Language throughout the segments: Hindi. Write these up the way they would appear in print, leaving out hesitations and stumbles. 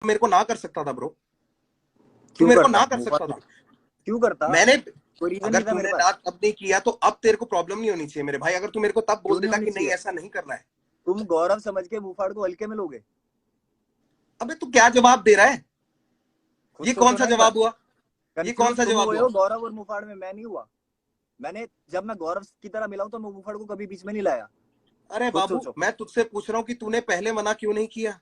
मेरे को ना कर सकता था ब्रो, तू क्यों मेरे को करता? ना कर सकता था। क्यों करता? मैंने कोई रीजन अगर नहीं था मेरे तूने पास। ना तब नहीं किया तो अब तेरे को प्रॉब्लम नहीं होनी चाहिए मेरे भाई। अगर तू मेरे को तब बोल क्यों नहीं देता होनी कि नहीं चाहिए? ऐसा नहीं करना है। तुम गौरव समझ के मुंहफाड़ को हल्के में लोगे? अबे तू क्या जवाब दे रहा है? खुद ये कौन सोचो सा ना एक बार। जवाब हुआ? ये कौन कंफ्यूज सा तुम जवाब हुए हुआ? हो गौरव और मुंहफाड़ में, मैं नहीं हुआ। मैंने जब मैं गौरव की तरह मिला हूं तो मैं मुंहफाड़ को कभी बीच में नहीं लाया। अरे खुद बाबू सोचो। मैं तुझसे पूछ रहा हूँ कि तूने पहले मना क्यों नहीं किया?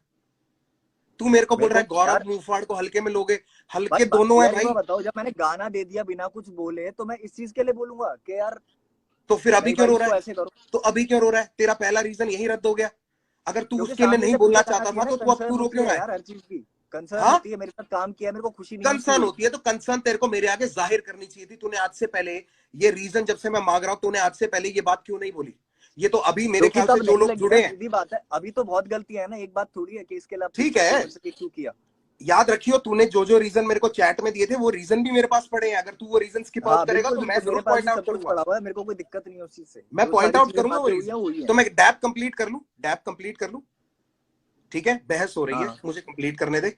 तू मेरे को बोल मेरे रहा को है गौरव यार, मुंहफाड़ को हल्के में लोगे। भाई हल्के दोनों है यार एक बार भाई। बताओ, जब मैंने गाना दे दिया बिना कुछ बोले तो मैं इस चीज के लिए बोलूंगा कि यार तो फिर अभी नहीं क्यों भाई रो रहा इसको है? ऐसे करो? तो अभी क्यों रो रहा है? तेरा पहला रीजन यही रद्द हो गया। अगर तू क्योंकि उसके लिए सामने नहीं से बोलना फीडबैक आना चाहता था चाहिए ना, तो तू अब कंसर्न क्यों रो होती क्यों है रहा है? यार हर चीज की। कंसर्न हाँ, होती है, मेरे साथ काम किया, मेरे को खुशी नहीं कंसर्न उसकी। होती है तो कंसर्न तेरे को मेरे आगे जाहिर करनी चाहिए थी। तूने आज से पहले ये रीजन, जब से मैं मांग रहा हूं, तूने आज से पहले ये बात क्यों नहीं बोली? ये तो अभी मेरे क्योंकि ख्याल से तब जो नहीं लोग लगी ना, जुड़े हैं। सीधी बात है। अभी तो बहुत गलतियां है ना, एक बात थोड़ी है कि इसके लिए आप पूछ ठीक सकते हो है, मेरे से कि क्यों किया। याद रखियो तूने जो जो रीजन मेरे को चैट में दिए थे वो रीजन भी मेरे पास पड़े हैं। अगर तू वो रीजन स्किप आउट हाँ करेगा बिल्कुल तो मैं बिल्कुल, मेरे जरूर पास पॉइंट भी आउट सब कुछ करूंगा। पड़ा हुआ है, मेरे को कोई दिक्कत नहीं है उस चीज से। मैं जो पॉइंट सारी आउट चीजें करूंगा वो बातें हुई रीजन। है हुई है। तो मैं डैब कंप्लीट कर लूं, डैब कंप्लीट कर लूं। ठीक है, बहस हो रही है, हाँ मुझे कंप्लीट करने दे।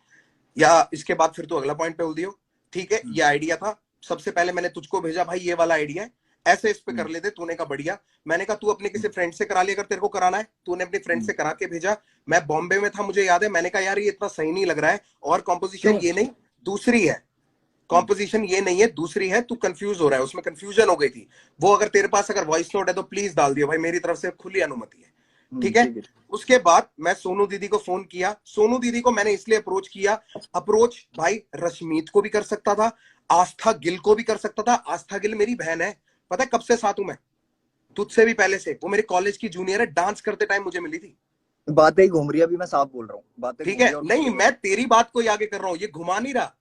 या इसके बाद फिर तू अगला पॉइंट पे बोल दियो। ठीक है, ये आइडिया था। सबसे पहले मैंने तुझको भेजा भाई ये वाला आइडिया है, ऐसे इस पे कर लेते। तूने कहा बढ़िया। मैंने कहा तू अपने किसी फ्रेंड से करा ले अगर तेरे को कराना है। तूने अपने फ्रेंड से करा के भेजा। मैं बॉम्बे में था, मुझे याद है। मैंने कहा यार ये इतना सही नहीं लग रहा है, और कॉम्पोजिशन क्यों? ये नहीं दूसरी है। कॉम्पोजिशन ये नहीं है दूसरी है, तू कंफ्यूज हो रहा है, उसमें कंफ्यूजन हो गई थी। वो अगर तेरे पास अगर वॉइस नोट है तो प्लीज डाल दियो भाई, मेरी तरफ से खुली अनुमति है। ठीक है। ठीक है। उसके बाद मैं सोनू दीदी को फोन किया। सोनू दीदी को मैंने इसलिए अप्रोच किया, अप्रोच भाई रश्मीत को भी कर सकता था, आस्था गिल को भी कर सकता था। आस्था गिल मेरी बहन है, पता है कब से साथ हूं मैं, तुझसे भी पहले से। वो मेरे कॉलेज की जूनियर है, डांस करते टाइम मुझे मिली थी। बातें ही घूम रही है, अभी मैं साफ बोल रहा हूँ, बातें ठीक घूम रही है, है और घूम नहीं रही है। मैं तेरी बात को ही आगे कर रहा हूं, ये घुमा नहीं रहा।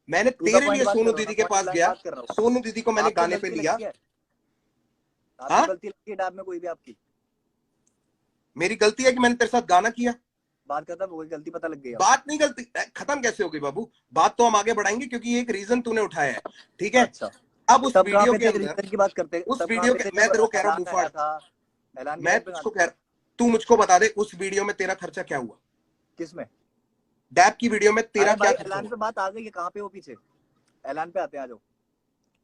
मैंने टू द तेरे पॉइंट लिए बात कर सोनू रहा हूँ ना, दीदी के पॉइंट पास ब्लैंक गया। बात कर रहा हूँ। सोनू दीदी को मैंने आपको गाने पे गलती लिया। लगती है? आपको हाँ, गलती लगती है डैब में कोई भी आपकी? मेरी गलती है कि मैंने तेरे साथ गाना किया। बात करता वो गलती पता लग गई आपको? बात नहीं, गलती खत्म कैसे हो गई बाबू? बात तो हम आगे बढ़ाएंगे क्योंकि ये एक रीजन तूने उठाया है। ठीक है। अच्छा, अब तो उस तब कहाँ वीडियो पे के थे अंदर, रीजन की बात करते? उस तब कहाँ वीडियो पे के, थे मैं जब तेरे को कह रहा हूँ ऐलान आया मुंहफाड़, था? ऐलान के मैं टाइम पे कहाँ तुझको थे? कह रहा, तू मुझको बता दे उस वीडियो में तेरा खर्चा क्या हुआ? किस में? डैब की वीडियो में तेरा अरे क्या भाई खर्चा ऐलान हुआ? पे बात आ गई है, कहाँ पे हो पीछे? ऐलान पे आते हैं, आ जाओ।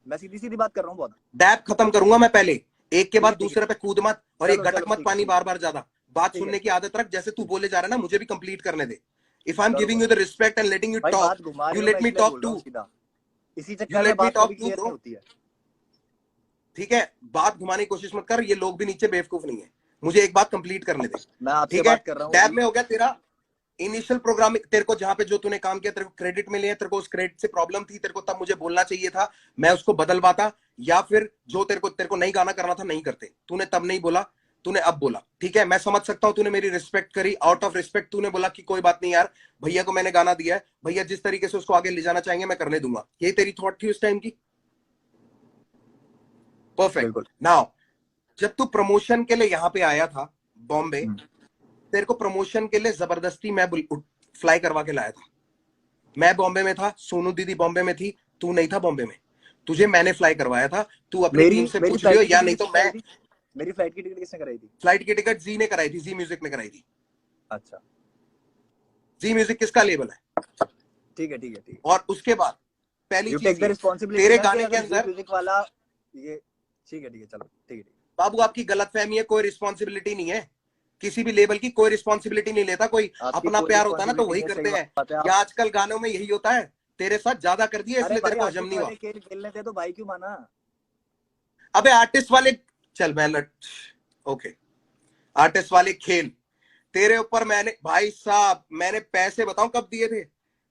मैं सीधी सीधी बात कर रहा हूँ बहुत। डैब खत्म करूंगा मैं पहले, एक के ठीक बाद है ठीक है। दूसरे पे कूद मत, और एक चलो गटक चलो मत ठीक है पानी ठीक बार बार ज्यादा। बात है ठीक है सुनने की आदत रख, जैसे तू बोले जा रहा है ना, मुझे भी कंप्लीट करने दे। इफ आई एम करो गिविंग करो। You the respect and letting you भाई टॉक, बात घुमा यू रहे हो, मैं लेट मी इसलिए टॉक बोल रहा हूँ टू। सीधा। इसी यू चक्कर में लेट मी बात टॉक कभी टू क्लियर नहीं ब्रो। होती है। ठीक है, बात घुमाने की कोशिश मत कर, ये लोग भी नीचे बेवकूफ नहीं है। मुझे एक बात कंप्लीट करने दे। मैं आपसे ठीक है, बात कर रहा हूँ डैब अभी। में हो गया तेरा इनिशियल प्रोग्रामिंग। तेरे को जहां पे जो तूने काम किया तेरे को क्रेडिट मिले हैं, तेरे को उस क्रेडिट से प्रॉब्लम थी, तेरे को तब मुझे बोलना चाहिए था, मैं उसको बदलवाता। या फिर जो तेरे को नहीं गाना करना था नहीं करते, तूने तब नहीं बोला, तूने अब बोला। ठीक है, मैं समझ सकता हूं तूने मेरी रिस्पेक्ट करी, आउट ऑफ रिस्पेक्ट तूने बोला कि कोई बात नहीं यार, भैया को मैंने गाना दिया है, भैया जिस तरीके से उसको आगे ले जाना चाहेंगे मैं करने दूंगा। यही तेरी थॉट थी उस टाइम की। परफेक्ट। बिल्कुल। नाउ जब तू प्रमोशन के लिए यहां पे आया था बॉम्बे, हम्म। तेरे को प्रमोशन के लिए जबरदस्ती मैं फ्लाई करवा के लाया था। मैं बॉम्बे में था, सोनू दीदी बॉम्बे में थी, तू नहीं था बॉम्बे में, तुझे मैंने फ्लाई करवाया था। तू अपनी मेरी टीम से मेरी पूछ लियो, फ्लाइट की या टिकट नहीं तो किसने मैं। कराई थी? मेरी फ्लाइट की टिकट किसने कराई थी? फ्लाइट की टिकट जी ने कराई थी, जी म्यूजिक ने कराई थी। अच्छा जी म्यूजिक किसका लेबल है? ठीक है ठीक है ठीक है। और उसके बाद पहली यू टेक चीज द ये, रिस्पॉन्सिबिलिटी तेरे ना कि गाने के अगर जी अंदर, म्यूजिक वाला ये। ठीक है चलो ठीक है। बाबू आपकी गलत फहमी है, कोई रिस्पॉन्सिबिलिटी नहीं है, किसी भी लेवल की कोई रिस्पॉन्सिबिलिटी नहीं लेता कोई। आपकी अपना कोई प्यार होता है ना तो रिस्पॉन्सिबिलिटी वही नहीं है, करते सही हैं। बात है। या आप आजकल गानों में यही होता है, तेरे साथ ज्यादा कर दिया अरे इसलिए तेरे भाई को हजम आर्टिस्ट नहीं हुआ। वाले खेलने थे तो भाई क्यों माना? अबे आर्टिस्ट वाले, चल मैं ओके, आर्टिस्ट वाले खेल तेरे ऊपर मैंने, भाई साहब मैंने पैसे बताऊं कब दिए थे?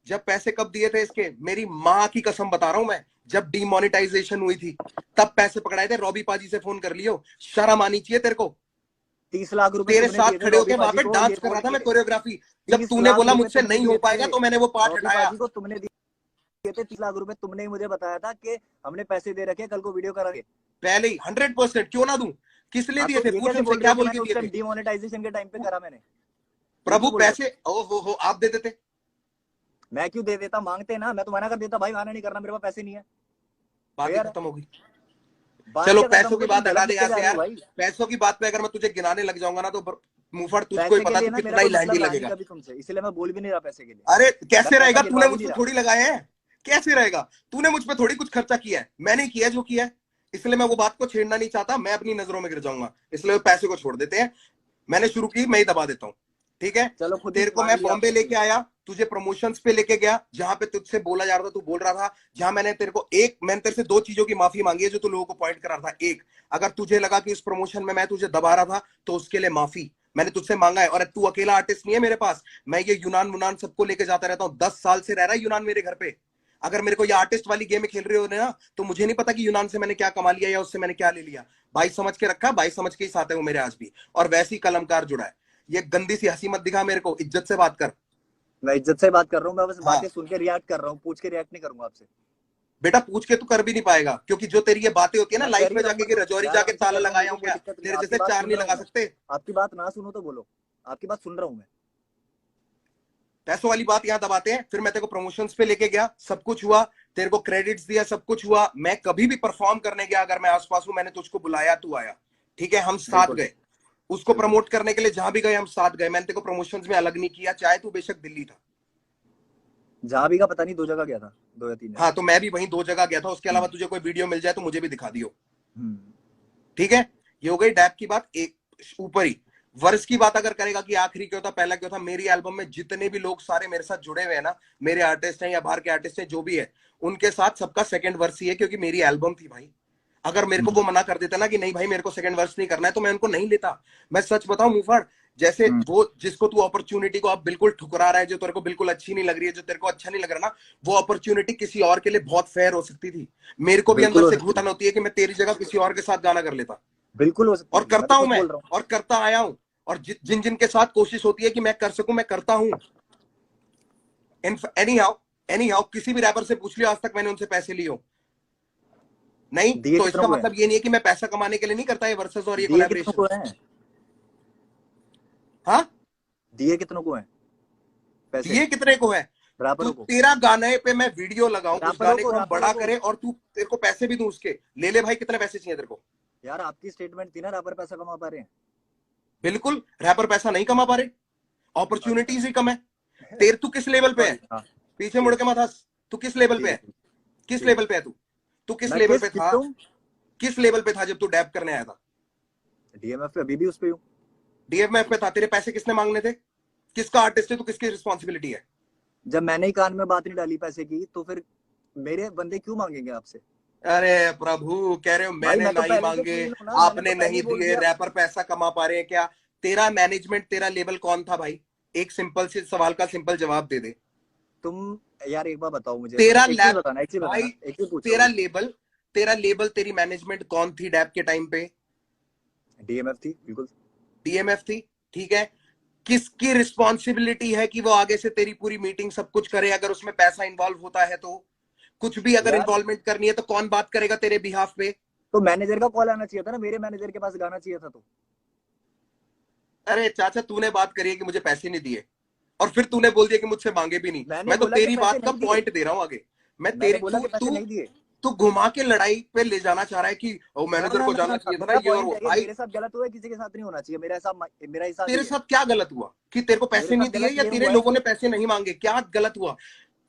जब पैसे कब दिए थे इसके, मेरी माँ की कसम बता रहा हूं मैं, जब डीमोनेटाइजेशन हुई थी तब पैसे पकड़ाए थे। रॉबी पाजी से फोन कर लियो, शर्म आनी चाहिए तेरे को। 30 लाख रुपए तेरे तुमने साथ दिए थे खड़े रॉबी होके वहां पाजी पे को, डांस ये कर बोल रहा था के। मैं कोरियोग्राफी। जब तीस तूने लाख बोला रुपए मुझसे तुमने नहीं हो दिए थे पाएगा तो मैंने वो पार्ट रॉबी हटाया। पाजी को, तुमने दिए थे 30 लाख रुपए। तुमने ही मुझे बताया था कि हमने पैसे दे रखे, कल को वीडियो करेंगे। पहले ही 100%, क्यों ना दूं? किस लिए हाँ दिए तो थे? ये पूछ कैसे उनसे बोल रहे क्या हो कि बोल के मैंने उस दिए टाइम थे? डिमोनेटाइजेशन के टाइम पे करा मैंने? ये क्यों प्रभु बोल रहे हो? पैसे ओ हो आप दे देते। मैं क्यों दे देता? मांगते ना, मैं तो मना कर देता भाई, माना नहीं करना, मेरे पास पैसे नहीं है। बात ही फेयर है। खत्म हो गई। बात चलो क्या खत्म पैसों हो की गई? तुम बात हटा गलत दे लिखते यहाँ जा से रहे हो यार। भाई। पैसों की बात पे अगर मैं तुझे गिनाने लग जाऊंगा ना तो मुफड़ तुझको ही पैसे के पता, लिए तू ना कितना मेरा ही कोई लैंडी मतलब रहा नहीं लगेगा। कभी तुमसे, इसलिए मैं बोल भी नहीं रहा पैसे के लिए। अरे मैं कैसे पैसा रहेगा, गिनवा तूने भी मुझ नहीं पे रहा। थोड़ी लगाया है, कैसे रहेगा? तूने मुझ पे थोड़ी कुछ खर्चा किया है, मैंने किया है जो किया है, इसलिए मैं वो बात को छेड़ना नहीं चाहता, मैं अपनी नजरों में गिर जाऊंगा, इसलिए पैसे को छोड़ देते हैं। मैंने शुरू की, मैं ही दबा देता हूँ, ठीक है? चलो खुद ही तेरे को मान मैं लिया बॉम्बे आपने लेके सही। आया, तुझे प्रमोशंस पे लेके गया, जहां पे तुझसे बोला जा रहा था, तू बोल रहा था, जहां मैंने तेरे से दो चीजों की माफी मांगी है जो तू लोगों को पॉइंट करा था। एक, अगर तुझे लगा कि इस प्रमोशन में मैं तुझे दबा रहा था तो उसके लिए माफी मैंने तुझसे मांगा है। और तू अकेला आर्टिस्ट नहीं है मेरे पास, मैं ये यूनान मुनान सबको लेके जाता रहता हूँ, 10 साल से रह रहा है यूनान मेरे घर पे। अगर मेरे को ये आर्टिस्ट वाली गेम खेल रहे होते ना, तो मुझे नहीं पता कि यूनान से मैंने क्या कमा लिया या उससे मैंने क्या ले लिया। भाई समझ के रखा, भाई समझ के ही साथ है वो मेरे आज भी, और वैसी कलमकार जुड़ा है। ये गंदी सी हंसी मत दिखा मेरे को, इज्जत से बात कर। मैं इज्जत से बात कर रहा हूँ, मैं बस हाँ बातें सुन के रिएक्ट कर रहा हूँ, पूछ के रिएक्ट नहीं करूंगा आपसे। बेटा, पूछ के तू कर भी नहीं पाएगा, क्योंकि जो तेरी ये बातें होती है ना मैं कर लाइफ ही में रहा हूँ, जाके मैं कि तो रजौरी यार जाके आराम से ताला कर रहा हूँ, मेरे लगाया को हूं कोई क्या, दिक्कत नहीं है, तेरे आपकी जैसे बात चार सुन नहीं रहा हूँ लगा मैं। सकते? आपकी बात ना सुनो तो बोलो, आपकी बात सुन रहा हूँ मैं। पैसों वाली बात यहाँ दबाते हैं। फिर मैं तेरे को प्रमोशंस पे लेके गया, सब कुछ हुआ, तेरे को क्रेडिट्स दिया, सब कुछ हुआ। मैं कभी भी परफॉर्म करने गया, अगर मैं आसपास हूं, मैंने तुझको बुलाया, तू आया, ठीक है, हम साथ बिल्कुल गए। उसको बिल्कुल। प्रमोट करने के लिए जहां भी गए हम साथ गए, मैंने तेरे को प्रमोशंस में अलग नहीं किया, चाहे तू बेशक दिल्ली था। जहाँ भी का पता नहीं, 2 जगह गया था, 2 या 3 जगह। हाँ तो मैं भी वहीं 2 जगह गया था, उसके अलावा हम्म तुझे कोई वीडियो मिल जाए तो मुझे भी दिखा दियो, हम्म। ठीक है? ये हो गई डैप की बात। एक ऊपर ही वर्ष की बात अगर करेगा कि आखिरी क्यों था पहला क्यों था, मेरी एल्बम में जितने भी लोग सारे मेरे साथ जुड़े हुए हैं ना, मेरे आर्टिस्ट हैं या बाहर के आर्टिस्ट हैं जो भी है, उनके साथ सबका सेकंड वर्ष ही है, क्योंकि मेरी एल्बम थी भाई। अगर मेरे को हम्म वो मना कर देता ना कि नहीं भाई मेरे को सेकंड वर्ष नहीं करना है, तो मैं उनको नहीं लेता। मैं सच बताऊं मुफड़, जैसे हम्म। वो जिसको तू अपॉर्चुनिटी को अब बिल्कुल ठुकरा रहा है, जो तेरे को बिल्कुल अच्छी नहीं लग रही है, जो तेरे को अच्छा नहीं लग रहा ना, वो अपॉर्चुनिटी किसी और के लिए बहुत फेयर हो सकती थी। मेरे को भी बिल्कुल अंदर हो से सकती घुटन है, होती है कि मैं तेरी जगह किसी और के साथ गाना कर लेता, बिल्कुल हो सकती और थी, मैं करता तो हूं खुद मैं, बोल रहा हूँ। और करता आया हूं। और जिन जिन के साथ कोशिश होती है कि मैं कर सकूं, मैं करता हूं। एनी हाउ, एनी हाउ, किसी भी रैपर से पूछ लियो आज तक मैंने उनसे पैसे लिए हो? नहीं। दिए तो कितनों इसका को है? मतलब ये नहीं है कि मैं पैसा कमाने के लिए नहीं करता ये वर्सेस और ये दिए कितनों को कोलैबोरेशंस। है? हाँ, दिए कितनों को है पैसे? दिए कितने को है? तू रैपरों को? तेरा गाने पे मैं वीडियो लगाऊं, उस रैपरों गाने को, को हम रैपरों बड़ा को। करें, और तू तेरे को पैसे भी दूं उसके, ले ले भाई, कितने पैसे चाहिए तेरे को? यार आपकी स्टेटमेंट थी ना, रैपर पैसा कमा पा रहे हैं। बिल्कुल, रैपर पैसा नहीं कमा पा रहे, अच्छा। अपॉर्चुनिटीज ही कम है। तेरे तू किस लेवल पे है? सॉरी, हाँ। पीछे मुड़ ठीक के मत हंस, तू किस लेवल पे ठीक है है? ठीक। किस ठीक है। लेवल पे है तू? तू किस मैं लेवल किस पे किस था? पे हूँ? किस लेवल पे था जब तू डैप करने आया था? डीएमएफ पे अभी भी उस पे हूँ। डीएमएफ पे था, तेरे पैसे किसने मांगने थे? किसका आर्टिस्ट है तू, किसकी रिस्पॉन्सिबिलिटी है? जब मैंने ही कान में बात नहीं डाली पैसे की, तो फिर मेरे बंदे क्यों मांगेंगे आपसे? अरे प्रभु, कह रहे हो भाई मैंने मैं तो नहीं पहले से मांगे, क्लीन हूँ ना, मैंने तो आपने पहले ही नहीं बोल दिए, दिया। रैपर पैसा कमा पा रहे हैं क्या? तेरा मैनेजमेंट, तेरा लेबल कौन था भाई? एक सिंपल से सवाल का सिंपल जवाब दे दे। तुम यार एक बार बताओ मुझे, मतलब तेरा एक चीज लैब, बताना, एक चीज भाई बताना, एक चीज पूछ रहा तेरा हूँ। लेबल, तेरा लेबल, तेरी मैनेजमेंट कौन थी डैप के टाइम पे? डीएमएफ थी बिल्कुल। डीएमएफ थी, ठीक है। किसकी रिस्पॉन्सिबिलिटी है कि वो आगे से तेरी पूरी मीटिंग सब कुछ करे, अगर उसमें पैसा इंवॉल्व होता है तो? कुछ भी अगर यार इन्वॉल्वमेंट करनी है तो कौन बात करेगा तेरे बिहाफ पे? तो मैनेजर का कॉल आना चाहिए था ना, मेरे मैनेजर के पास गाना चाहिए था तो। अरे चाचा, तूने बात करी है कि मुझे पैसे नहीं दिए, और फिर तूने बोल दिया कि मुझसे मांगे भी नहीं। मैंने मैं तो बोला कि तेरी पैसे बात का नहीं दिए। पॉइंट दे रहा हूं आगे। मैं मैंने तेरी बोला तू कि पैसे तू नहीं दिए। तू घुमा के लड़ाई पे ले जाना चाह रहा है कि ओ ना मैनेजर ना को ना जाना ना ना, चाहिए था ना मेरा ये और पॉइंट वो। है कि भाई मेरे साथ गलत हुआ है, किसी के साथ नहीं होना चाहिए, मेरा हिसाब तेरे ये है। साथ क्या गलत हुआ कि तेरे को मेरे पैसे साथ नहीं दिए, गलत या ये तेरे हुआ है लोगों कि ने पैसे नहीं मांगे? क्या गलत हुआ?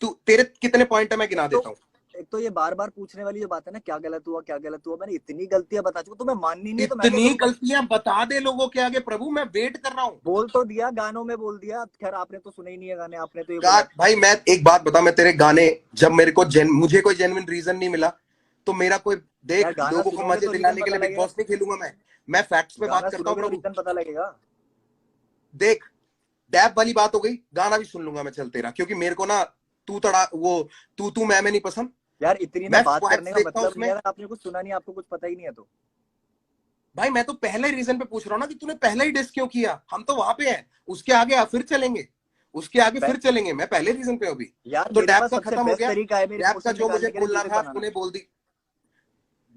तू, तेरे कितने पॉइंट है मैं एक गिना तो देता हूँ। एक तो ये बार बार पूछने वाली जो बात है ना, क्या गलत हुआ क्या गलत हुआ, मैंने इतनी गलतियां बता चुका, तुम्हें माननी नहीं है तो मैं क्या इतनी करूं अब? गलतियां बता दे लोगों के आगे प्रभु, मैं वेट कर रहा हूँ। बोल तो दिया, गानों में बोल दिया, खैर आपने तो सुने ही नहीं है गाने, आपने तो ये बोला है। भाई मैं एक बात बता, मैं तेरे गाने, जब मेरे को मुझे कोई जेन्युइन रीजन नहीं मिला, तो मेरा कोई, यार देख, गाना लोगों को सुनोगे मजे तो रीजन दिलाने के पता लिए बिग लगेगा। बॉस नहीं खेलूंगा मैं फैक्ट्स पे बात गाना करता हूँ सुनोगे तो प्रभु। रीजन पता लगेगा। देख, डैप वाली बात हो गई, गाना भी सुन लूंगा मैं, चल तेरा, क्योंकि मेरे को ना तू तड़ा वो तू मैं नहीं पसंद। यार इतनी ना मैं बात फैक्ट्स करने का देखता हूँ मतलब नहीं उसमें। है अगर आपने कुछ सुना नहीं, आपको कुछ पता ही नहीं है तो। भाई मैं तो पहले रीजन पे पूछ रहा हूँ ना कि तूने पहले ही डिस क्यों किया, हम तो वहां पे हैं, उसके आगे फिर चलेंगे, उसके आगे फिर चलेंगे, मैं पहले रीजन पे अभी। यार तो मेरे डैप पास का सबसे खत्म हो बेस्ट गया। तरीका है मेरे डैप का इमोशन जो मुझे निकालने के लिए, बोलना म्यूजिक था बनाना। तूने बोल दी,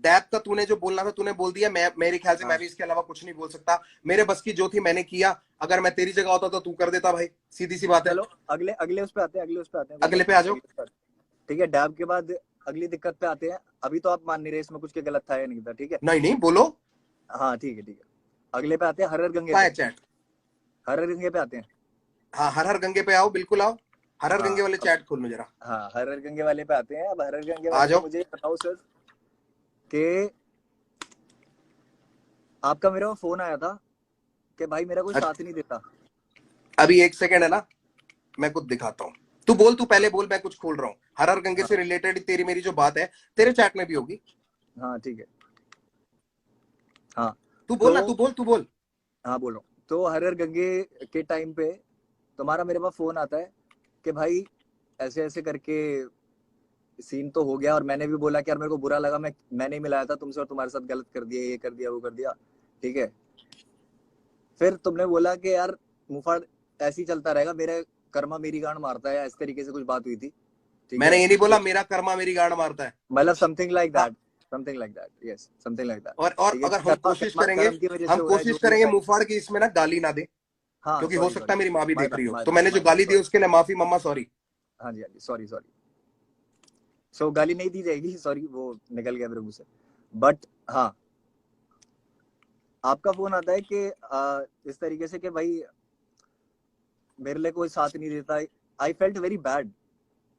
डैप का तूने जो बोलना था तूने बोल दिया। मैं, मेरे ख्याल से मैं हाँ भी इसके अलावा कुछ नहीं बोल सकता। मेरे बस की जो थी मैंने किया, अगर मैं तेरी जगह होता तो तू कर देता भाई, सीधी सी बात है। चलो अगले अगले उस पे आते हैं, अगले उस पे आते हैं, कोई अगले बात पे नहीं, आ जाओ। अगले उस पे आते हैं। ठीक है, डैब के बाद अगली दिक्कत पे आते हैं। अभी तो आप मान नहीं रहे इसमें कुछ के गलत था या नहीं था, ठीक है। नहीं नहीं बोलो। हाँ ठीक है ठीक है। अगले पे आते हैं, हर हर गंगे कहाँ है पे। चैट? हर हर गंगे पे आते हैं। हाँ, हर हर गंगे पे आओ, बिल्कुल आओ। हर हर गंगे हाँ वाले चैट खोल लो जरा। हाँ, हर हर गंगे वाले पे आते हैं। अब हर हर गंगे आ वाले पे जाओ। मुझे बताओ सर कि आपका मेरे को फोन आया था कि भाई मेरा कोई अच्छा, साथ नहीं देता। अभी एक सेकंड है ना, मैं कुछ दिखाता हूँ। तू बोल, तू पहले बोल, मैं कुछ खोल रहा हूँ। हर हर गंगे हाँ से रिलेटेड तेरी मेरी जो बात है तेरे चैट में भी होगी। हाँ ठीक है। हाँ तू तो बोल ना, तू बोल, तू बोल। हाँ बोलो। तो हर हर गंगे के टाइम पे तुम्हारा मेरे पास फोन आता है कि भाई ऐसे ऐसे करके सीन तो हो गया, और मैंने भी बोला कि यार मेरे को बुरा लगा, मैं नहीं मिलाया था तुमसे और तुम्हारे साथ गलत कर दिया, ये कर दिया वो कर दिया, ठीक है। फिर तुमने बोला कि यार मुफाड़ ऐसे ही चलता रहेगा, मेरे कर्मा मेरी गांड मारता है, इस तरीके से कुछ बात हुई थी, ठीक मैंने है। ये नहीं बोला तो मेरा कर्मा मेरी गांड मारता है। मतलब समथिंग लाइक हाँ, that, something like that, yes something like that, और ठीक है। अगर हम कर्मा कोशिश कर्मा करेंगे, कर्म की वजह से हम हो रहा है जो कोशिश भी करेंगे होता है। मुफाड़ की इसमें ना गाली ना दे, हाँ क्योंकि हो सॉरी सकता सॉरी है मेरी माँ भी माय देख बैड रही हो। माय तो बैड मैंने जो माय बैड गाली दी सॉरी। उसके लिए माफी मम्मा, सॉरी। हाँ जी हाँ जी, सॉरी सॉरी। सो गाली नहीं दी जाएगी, सॉरी वो निकल गया मेरे मुंह से। बट हाँ, आपका फोन आता है कि इस तरीके से कि भाई मेरे लिए कोई साथ नहीं देता। आई फेल्ट वेरी बैड,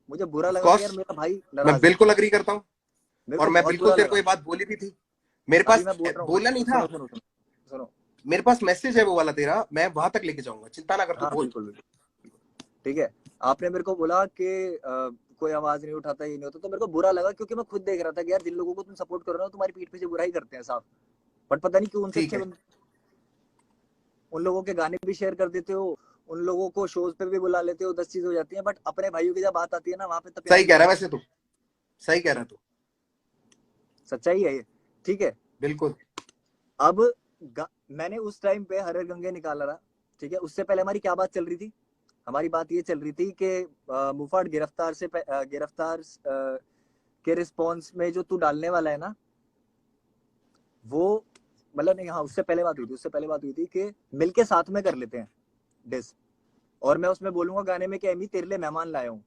मुझे बुरा ऑफ लगा कि यार कोर्स, मेरा भाई मैं नाराज है। बिल्कुल अग्री करता हूँ। मेरे और को मैं बहुत बिल्कुल बुरा तेरे को लगा। ये बात बोली भी थी। मेरे अभी पास मैं बोल रहा हूँ, बोला नहीं था। सुनो सुनो सुनो सुनो। मेरे पास मैसेज है वो वाला तेरा, मैं वहां तक लेके जाऊंगा, चिंता ना कर, तू हाँ बोल। बिल्कुल बिल्कुल, ठीक है। आपने मेरे को बोला कि कोई आवाज नहीं उठाता, ये नहीं होता, तो मेरे को बुरा लगा क्योंकि मैं खुद देख रहा था कि यार जिन लोगों को तुम सपोर्ट कर रहे हो तुम्हारी पीठ पीछे बुराई करते हैं साफ। बट पता नहीं क्यों उनसे ठीक अच्छे है। उन लोगों के गाने भी शेयर कर देते हो, उन लोगों को शोज पे भी बुला लेते हो, 10 चीज हो जाती है, बट अपने भाइयों की जब बात आती है ना वहां पे तो प्यार सही ही कह रहा प्यार है है। वैसे तू, सही कह रहा है तू। सच्चाई है ये, ठीक है। बिल्कुल। अब मैंने उस टाइम पे हर हर गंगे निकाला था, ठीक है। उससे पहले हमारी क्या बात चल रही थी? हमारी बात ये चल रही थी कि मुफाड़ गिरफ्तार से गिरफ्तार के रिस्पॉन्स में जो तू डालने वाला है ना, वो मतलब नहीं, हाँ उससे पहले बात हुई थी, उससे पहले बात हुई थी कि मिलके साथ में कर लेते हैं डिस, और मैं उसमें बोलूंगा गाने में कि एमी तेरे लिए मेहमान लाया हूँ।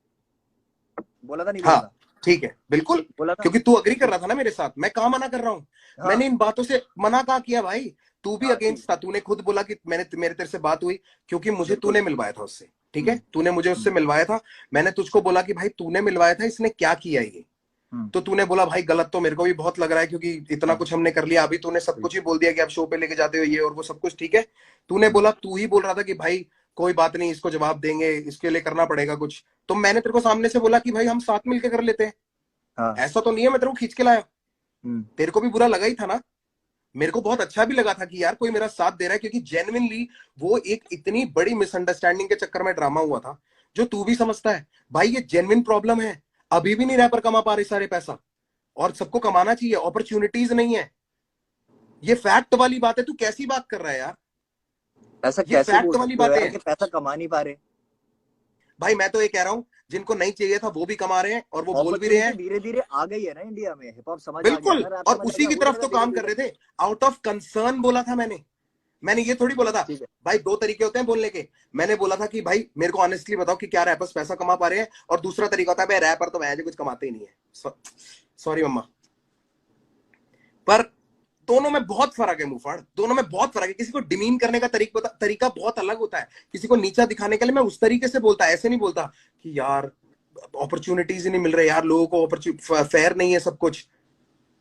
बोला था नहीं बोला हाँ, था? ठीक है, बिल्कुल। बोला था। क्योंकि तू अग्री कर ठीक रहा था ना मेरे साथ, मैं कहाँ मना कर रहा हूँ। हाँ मैंने इन बातों से मना कहाँ किया भाई? तू भी हाँ ठीक अगेंस्ट था, है, तूने खुद बोला कि मैंने मेरे तेरे से बात हुई क्योंकि मुझे बिल्कुल। तूने मिलवाया था उससे। ठीक है, तूने मुझे उससे हम्म, मिलवाया था। मैंने तुझको बोला कि भाई तूने मिलवाया था, इसने क्या किया ये? हम्म, तो तूने बोला भाई गलत तो मेरे को भी बहुत लग रहा है, क्योंकि इतना हाँ कुछ हमने कर लिया। अभी तूने सब ठीक कुछ ही बोल दिया कि आप शो पे लेके जाते हो ये और वो सब कुछ, ठीक है। तूने है। बोला, तू ही बोल रहा था कि भाई कोई बात नहीं, इसको जवाब देंगे, इसके लिए करना पड़ेगा कुछ। तो मैंने तेरे को सामने से बोला कि भाई हम साथ मिलकर कर लेते हैं। हाँ ऐसा तो नहीं है मैं तेरे को खींच के लाया। हम्म, तेरे को भी बुरा लगा ही था ना? मेरे को बहुत अच्छा भी लगा था कि यार कोई मेरा साथ दे रहा है, क्योंकि जेन्युइनली वो एक इतनी बड़ी मिसअंडरस्टैंडिंग के चक्कर में ड्रामा हुआ था, जो तू भी समझता है। भाई ये जेन्युइन प्रॉब्लम है। अभी भी नहीं रैपर कमा पा रहे सारे पैसा, और सबको कमाना चाहिए, अपॉर्चुनिटीज नहीं है। ये फैक्ट वाली बात है, तू कैसी बात कर रहा है यार? ऐसा ये कैसे फैक्ट बोल वाली सकते हो बातें यार हैं। कि पैसा कमा नहीं पा रहे? भाई मैं तो ये कह रहा हूं, जिनको नहीं चाहिए था वो भी कमा रहे हैं और वो बोल भी रहे अपॉर्चुनिटी हैं। धीरे धीरे आ गई है ना इंडिया में, हिप हॉप समझ आ गया बिल्कुल, ना, रैप और समझ आ उसी गया, की हो तरफ जाएगा तो धीरे काम कर धीरे। रहे थे। आउट ऑफ कंसर्न बोला था मैंने। मैंने ये थोड़ी बोला था। ठीक है। भाई दो तरीके होते हैं बोलने के। मैंने बोला था कि भाई मेरे को ऑनेस्टली बताओ कि क्या रैपर्स पैसा कमा पा रहे हैं, और दूसरा तरीका होता है भाई रैपर तो मैं कुछ कमाते ही नहीं है। सॉरी मम्मा। पर दोनों में बहुत फर्क है मुफाड़, दोनों में बहुत फर्क है। किसी को डिमीन करने का तरीका बहुत अलग होता है। किसी को नीचा दिखाने के लिए मैं उस तरीके से बोलता, ऐसे नहीं बोलता कि यार अपॉर्चुनिटीज ही नहीं मिल रहे यार, लोगों को फेयर नहीं है सब कुछ,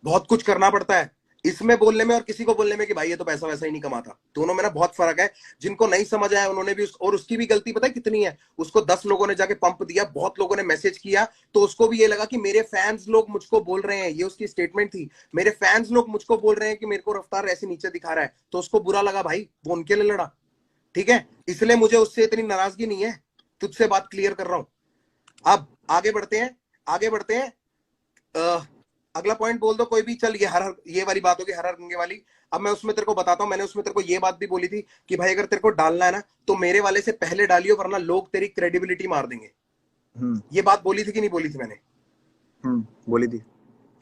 बहुत कुछ करना पड़ता है इसमें बोलने में, और किसी को बोलने में कि भाई ये तो पैसा वैसा ही नहीं कमाता। दोनों में ना बहुत फर्क है। जिनको नहीं समझ आया उन्होंने भी और उसकी भी गलती पता है कितनी है? उसको 10 लोगों ने जाके पंप दिया, बहुत लोगों ने मैसेज किया, तो उसको भी ये लगा कि मेरे फैंस लोग मुझको बोल रहे हैं, ये उसकी स्टेटमेंट थी, मेरे फैंस लोग मुझको बोल रहे हैं कि मेरे को रफ्तार ऐसे नीचे दिखा रहा है, तो उसको बुरा लगा। भाई वो उनके लिए लड़ा, ठीक है। इसलिए मुझे उससे इतनी नाराजगी नहीं है, तुझसे बात क्लियर कर रहा हूं। अब आगे बढ़ते हैं, आगे बढ़ते हैं। अगला पॉइंट बोल दो कोई भी, चल। ये वाली बात होगी हर हर गंगे वाली। अब मैं उसमें तेरे को बताता हूं, मैंने उसमें तेरे को ये बात भी बोली थी कि भाई अगर तेरे को डालना है ना तो मेरे वाले से पहले डालियो, वरना लोग तेरी क्रेडिबिलिटी मार देंगे। ये बात बोली थी कि नहीं बोली थी मैंने? बोली थी।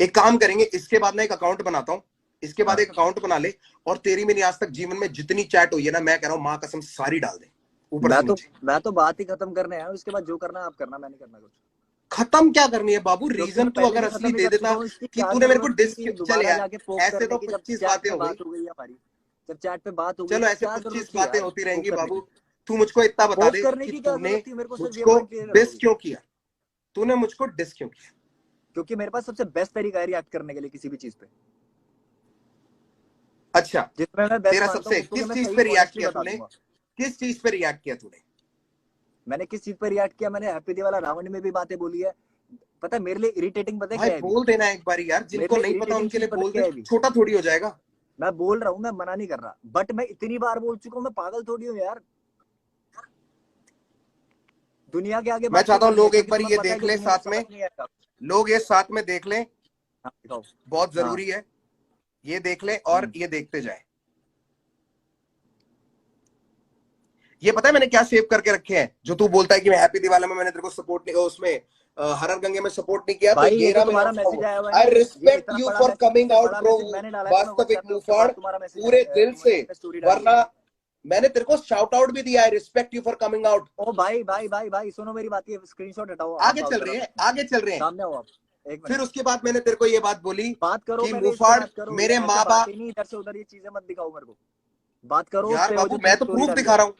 एक काम करेंगे, इसके बाद ना एक अकाउंट बनाता हूं, इसके बाद हाँ एक अकाउंट बना ले, और तेरी मेरी आज तक जीवन में जितनी चैट हुई है ना, मैं कह रहा हूं मां कसम सारी डाल दे, ऊपर से नीचे। मैं तो बात ही खत्म करने आया हूँ, इसके बाद जो करना आप करना, मैं नहीं करना कुछ। खत्म क्या करनी है बाबू? क्योंकि रीजन मैं तू पहले अगर भी असली खत्म ही दे कर चुका देता हूँ, इसकी कि क्या तूने मेरे को जरूरत थी कि चल दोबारा यार, जाके पोक ऐसे करने तो की, जब 25 चैट बातें पे हो गई। बात हो गई हमारी, जब चैट पे बात हो गई चलो तो ऐसे क्या 25 जरूरत थी बातें यार होती पोक रहेंगी करने बाबू। की? तू मुझको इतना बता पोस्ट दे करने कि की क्या तूने जरूरत थी, मेरे को सिर्फ ये मुझको पॉइंट क्लियर डिस करो। क्यों किया, तूने मुझको डिस क्यों किया? क्योंकि मेरे पास सबसे बेस्ट तरीका है रिएक्ट करने के लिए किसी भी चीज पे, अच्छा, जिसमें मैं बेस्ट तेरा मानता हूँ सबसे उसको किस मैं चीज सही पे रिएक्ट ऑनेस्टली किया बता तूने? दूंगा। किस चीज पे रिएक्ट किया तूने? मैंने किस चीज पे रिएक्ट किया, मैंने हैप्पी दिवाला रावण में भी बातें बोली है। पता है मेरे लिए इरिटेटिंग पता है भाई क्या है अभी? बोल देना एक बार यार, मेरे जिनको लिए नहीं पता इरिटेटिंग उनके लिए चीज पता बोल क्या दे, है अभी? छोटा थोड़ी हो जाएगा। मैं बोल रहा हूँ, मैं मना नहीं कर रहा, बट मैं इतनी बार बोल चुका हूँ, मैं पागल थोड़ी हूँ यार दुनिया के आगे मैं बात क्यों चाहता हूँ करनी है, लोग एक क्योंकि बार तुम्हें ये पता है देख कि ले दुनिया को साथ समझ में, नहीं आएगा। लोग ये साथ में देख लें, हाँ दिखाओ। बहुत हाँ जरूरी है, ये देख ले और ये देखते जाए। ये पता है मैंने क्या सेव करके रखे हैं, जो तू बोलता है कि मैं हैप्पी दिवाली में मैंने तेरे को सपोर्ट नहीं, उसमें हरर गंगे में सपोर्ट नहीं किया, तो भाई ये ये जो रहा मेरा तुम्हारा मैसेज आया हुआ है ना, आई ये रिस्पेक्ट इतना यू बड़ा फॉर मैसेज, कमिंग सबसे आउट बड़ा ब्रो, मैसेज मैंने डाला है तुम्हें वास्तविक व्हाट्सएप पे, उसके मुफाड़, बाद तुम्हारा मैसेज पूरे दिल तुमने से, इस पे स्टोरी डाली है। वरना मैंने तेरे को शाउट आउट भी दिया है, respect you for coming out. ओ भाई भाई भाई भाई सुनो मेरी बात, ये स्क्रीनशॉट हटाओ, आगे आप चल जरा रहे हैं, सामने आगे चल रहे हैं। सामने आओ आप, एक फिर मिनट उसके बाद मैंने तेरे को ये बात बोली बात करो, कि पहले इस पे मुफाड़ बात करो, ये मेरे ऐसे माँ बात बाप। ही नहीं, इधर से उधर ये चीजें मत दिखाओ मेरे को, बात करो उस यार पे, वो बाबू जो मैं तुमने तो स्टोरी प्रूफ डाली दिखा है। रहा हूँ,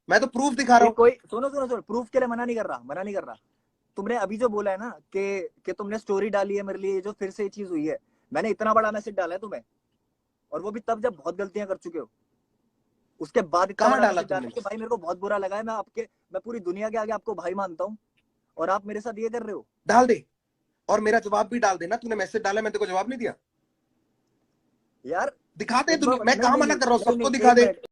मैं तो प्रूफ दिखा रहा ये हूँ। कोई सुनो सुनो सुनो, प्रूफ के लिए मना नहीं कर रहा, मना नहीं कर रहा। तुमने अभी जो बोला है ना कि तुमने स्टोरी डाली है मेरे लिए, जो फिर से ये चीज हुई है, मैंने इतना बड़ा मैसेज डाला है तुम्हें, और वो भी तब जब बहुत गलतियां कर चुके हो, उसके बाद इतना कहाँ बड़ा डाला मैसेज डाला तुमने है कि भाई मेरे को बहुत बुरा लगा है, मैं पूरी दुनिया के आगे आपको भाई मानता हूँ, और आप मेरे साथ ये कर रहे हो। डाल दे, और मेरा जवाब भी डाल देना, तूने मैसेज डाला मैं तेरे को जवाब नहीं दिया। यार दिखाते एक बार दुनिया, मैं नहीं कहाँ नहीं मना कर रहा हूँ, नहीं सबको नहीं, दिखा एक दे। मिनट